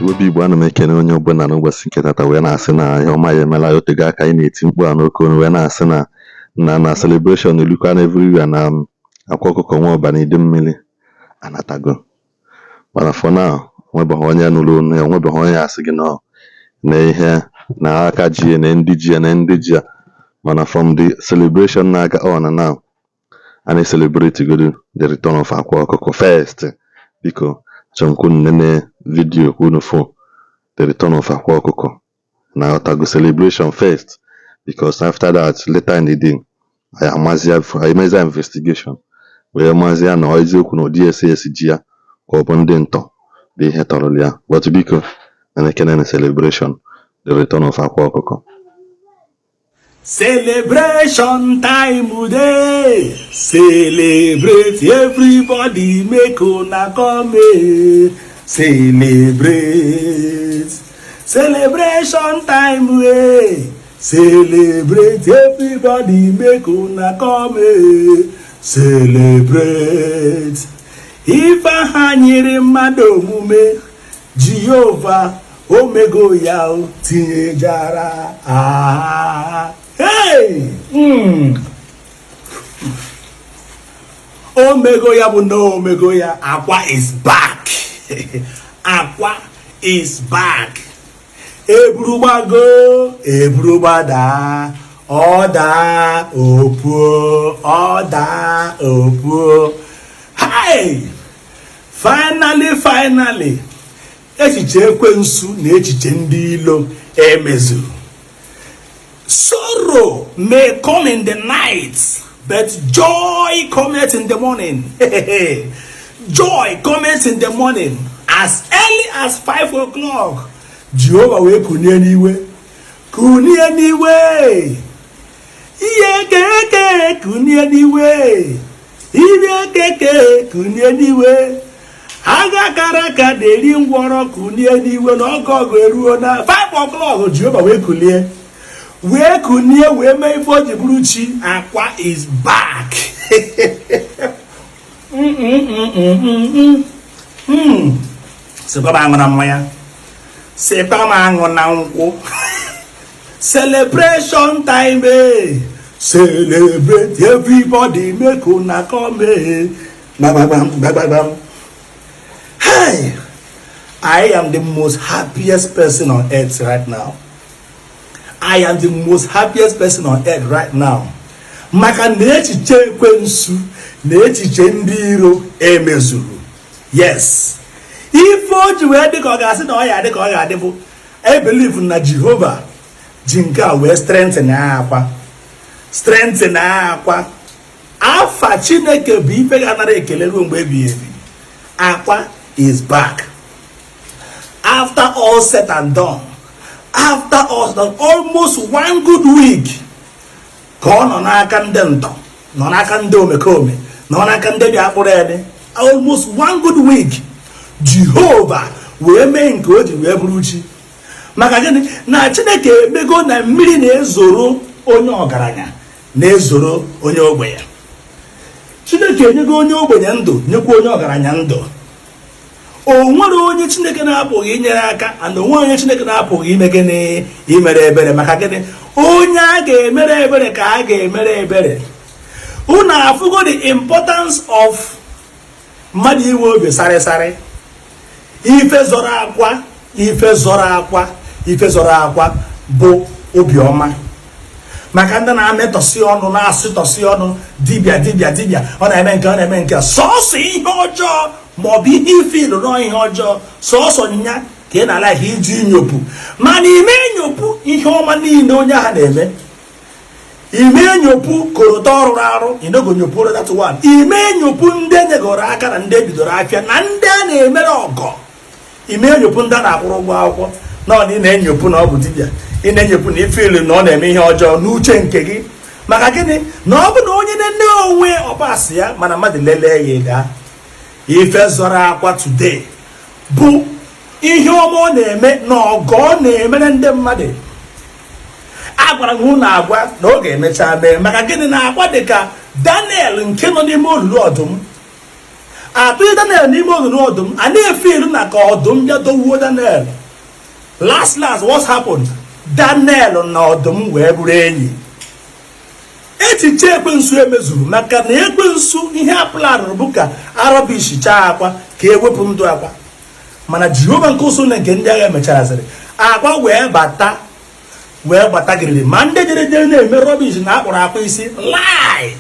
Obi Igbo ana m ekene onye ọbụla n'ụbọchị nke tata wee na-asị na ihe ọma ya emela ya otego aka anyị na-eti mkpu a n'oke onu wee na-asị na celebration elukwa na everywhere na akwa ọkụkọ nwa ọba na ide mmiri anatago. Mana for now nwebeghị onye nụrụ onu ya, nwebeghị onye asị gị na ihe na aka ji na ndị ji na ndị ji ya. Mana from the celebration na-aga on and now a na-celebrate good the return of akwa ọkụkọ first. Biko chọrọ nene video unu for the return of akwa ọkụkọ na otago celebration first, because after that later in the day I made investigation wee mazia na eziokwu na DSS ji ya ka ọ bụ ndị ntọ bụ ihe tọrọ ya. But biko na ekene na celebration the return of akwa ọkụkọ. Celebration time day, celebrate everybody, make una come celebrate. Celebration time way, celebrate everybody, make una come celebrate. If a nyere mmadụ omume, Jehovah omego ya tinyejara hey! Omego ya bụ no omego ya. Akwa is back. Akwa is back. Eburugbago, eburugbada, ọda opuo, ọda opuo. Hey! Finally. Echiche ekwensu na echiche ndị ilo emezuru. Sorrow may come in the night, but joy cometh in the morning. Joy cometh in the morning. As early as 5 o'clock, Jehovah will kunie niwe. Kunie niwe. Iye keke kunie niwe. Iye keke kunie niwe. Aga karaka deri ngworo kunie niwe na ogogo eruo na 5 o'clock Jehovah will kunie. Wee kunie wee mee ife oji bụrụ chi. Akwa is back. Sekwa ma na mmanya. Sekwa ma aṅụ na nkwụ. Celebration time eh. Celebrate everybody, make una come. Bam. Hey, I am the most happiest person on earth right now. I am the most happiest person on earth right now. Maka na echiche ekwensu na echiche ndị iro emezuru. Yes. If oji wee dị ka ọ ga-asị na ọ ya dị ka ọ ga-adị bụ, I believe na Jehovah ji nke a wee strengthen akwa. Strengthen akwa. Afa Chineke bụ ife ga-anara ekele ruo mgbe ebighị ebi. Akwa is back. After all said and done, after almost 1 good week, ka ọ nọ n'aka ndị ntọ, nọ n'aka ndị omekome, nọ n'aka ndị bịa akpụrụ ede, almost 1 good week, Jehovah wee mee nke o ji wee bụrụ chi. Maka gịnị? Na Chineke emego na mmiri na-ezoro onye ọgaranya na-ezoro onye ogbenye. Chineke enyego onye ogbenye ndụ, nyekwa onye ọgaranya ndụ. O nwere onye Chineke na-apụghị inyere aka, and onwe onye Chineke na-apụghị ime gịnị? Imere ebere. Maka gịnị? Onye a ga-emere ebere ka a ga-emere ebere. Unu afụgo the importance of mmadụ inwe obi sarịsarị. Ife zọrọ akwa bụ obiọma. Maka ndị na-ametọsị ọnụ, na-asịtọsị ọnụ, dibịa ọ na-eme nke sọọsọ ihe ọjọọ maọbụ ihe ife ilu nọ ihe ọjọọ, sọọsọ nya ka ị na-ala ihe iji nyopụ. Mana ime nyopụ ihe ọma niile onye ahụ na-eme. Ime nyopụ korota ọrụ arụ, inogo nyopụ that one. Ime nyopụ ndị enyegoro aka na ndị ebidoro afịa na ndị a na-emere ọgọ. Ime nyopụ ndị a na-akwụrụ ụgwọ akwụkwọ na ọ na-enyopụ na ọ bụ dibịa. Ị na-enyopụ na ife ilu na ọ na-eme ihe ọjọọ n'uche nke gị. Maka gịnị? Na ọ bụ na onye na-ene onwe ọbasị ya mana mmadụ lelee ya gaa. Ife zọrọ akwa today bụ ihe ọma ọ na-eme na ọgọ ọ na-emere ndị mmadụ. Agwara m unu agwa na ọ ga-emecha mee. Maka gịnị? Na akwa dị ka Daniel nke nọ n'ime olulu ọdụm. atụghị Daniel n'ime ọdụm ọdụm, a na-efe ilu na ka ọdụm bịa dọwuo Daniel. Last what happened? Daniel na ọdụm wee bụrụ enyi. Echiche ekwensu emezuru maka na ekwensu ihe apụlarụrụ bụ ka arabish chaa akwa ka ewepụ ndụ akwa, mana Jehova nke ụsụ na nke ndị agha mechara sịrị akwa wee gbata gịrịrị, ma ndị jere na-eme rọbish na akpọrọ akwa isi lie.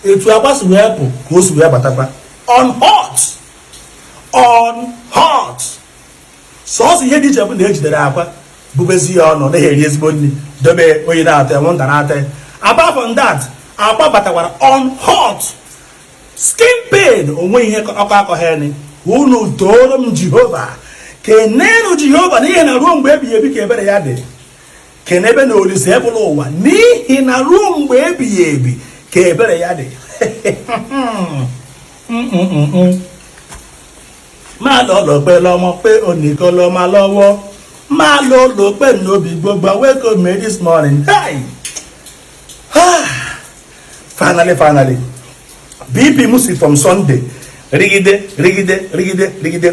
Etu akwa si wee pụ ka o si wee batakwa on hot. Sọọsọ ihe dị iche bụ na ejidere akwa bubezi ya ọnụ, na-eri ezigbo nri, dobe onye na-ata enwenta na-ata. Apart from that, akwa batakwara on hot. Skin pain onwe ihe ọkọ akọgheni. Unu toro m Jehova, kenenu Jehova n'ihi na ruo mgbe ebighị ebi ka ebere ya dị. Kenebe na Olise ebula ụwa n'ihi na ruo mgbe ebighị ebi ka ebere ya dị. Ma lọ pé lọ́mọ pé oníkan lọ máa lọ́wọ́, máa lọ pé nóbi gbogbo wake up me this morning. Hey! Finally, BP music from Sunday. Rigide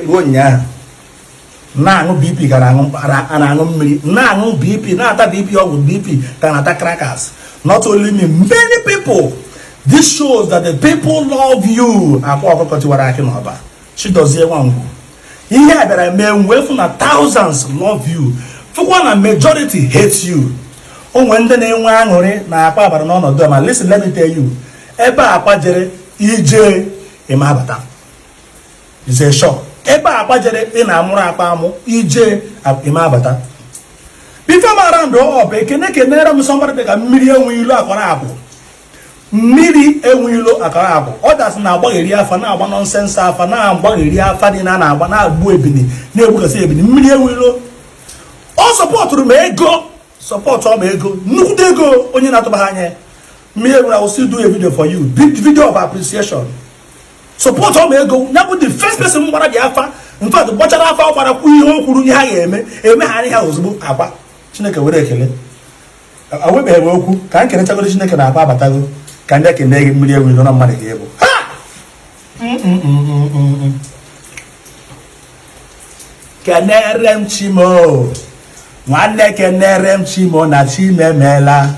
ruo nyaa. Na-aṅụ BP ka na-aṅụ mmiri. Na-aṅụ BP, na-ata BP ọgwụ BP ka na-ata crackers. Not only me, many people. This shows that the people love you. Akwa Okuko Tiwaraki n'ọba. Chidozie Nwangwu. Ihe a bịara mee mwefu na thousands love you. Fụkwa na majority hate you. Onwe ndị na-enwe aṅụrị na akpa abara n'ọnọdụ ma listen, let me tell you. Ebe akpa jere ije ịma abata. Is a shock. Ebe akpa jere ị na-amụrụ akpa amụ ije ịma abata. Before m around up, kenere m somebody ka mmiri enwe ilu akọrọ akwụ. Mmiri enwe ilu akọrọ akwụ. Others na-agbagheri afa, na-agba nonsense afa, na-agbagheri afa dị na-agba, na-agbu ebini, na-egbukasị ebini. Mmiri enwe ilu. Ọ sọpọtụrụ m ego. Support all ego, nnukwu ego onye na-atụba anya. Me, I will still do a video for you, big video of appreciation. Support all ego. Now the first person who wanna be afa, in fact, watch out afa para ku ihe okwuru ihe ha eme ha ihe ozugbo akwa. Chineke were ekele. Awe be ewe okwu ka nkene chagoro Chineke na akwa abatago ka ndị ekene gị mmiri ewu na mmadụ ga-ebo. Ha! Kenere m Chimo. Nwanne kenere m Chimo na Chimemela.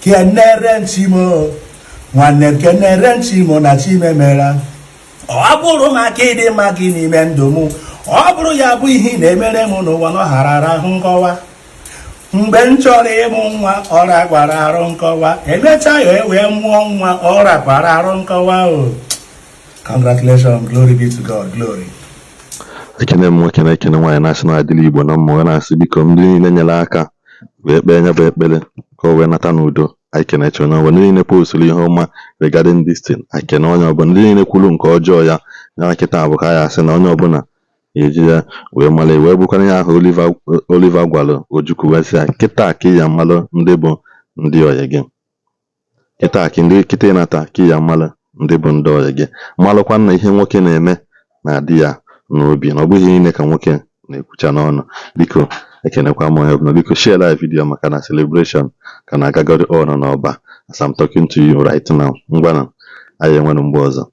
Kenere m Chimo. Nwanne kenere m Chimo na Chimemela. Ọ bụrụ maka ịdị mma gị n'ime ndụ m, ọ bụrụ ya bụ ihe na-emere m n'ụwa nọ ghara ahụ nkọwa. Mgbe m chọrọ ịmụ nwa, ọ rakwara arụ nkọwa. Emecha ya wee mụọ nwa, ọ rakwara arụ nkọwa. Congratulations, glory be to God, glory. Ekene m nwoke na ekene nwaanyị national Adịla Igbo na mmụọ na-asị biko ndị niile nyere aka wee kpee nya bụ ekpere ka o wee nata n'udo. Anyị keneche onye ọbụla ndị niile postụrụ ihe ọma regarding this thing. Anyị kene onye ọbụla ndị niile kwuru nke ọjọọ ya na nkịta bụ ka ya asị na onye ọbụla ga-eji ya wee mara wee bụkwara ya ahụ Oliver gwara Ojukwu wee sị ya kịta ka ya mmalụ ndị bụ ndị ọyị gị. Kịta ka ndị kịta ịnata ka ya mmalụ ndị bụ ndị ọyị gị. Malụkwa na ihe nwoke na-eme na-adị ya n'obi na ọ bụghị niile ka nwoke na-ekwucha n'ọnụ. Biko ekenekwa m onye ọbụla, biko share live video maka na celebration ka na-agagori ọnụ n'ọba. As I'm talking to you right now, ngwana anyị enwere mgbe ọzọ.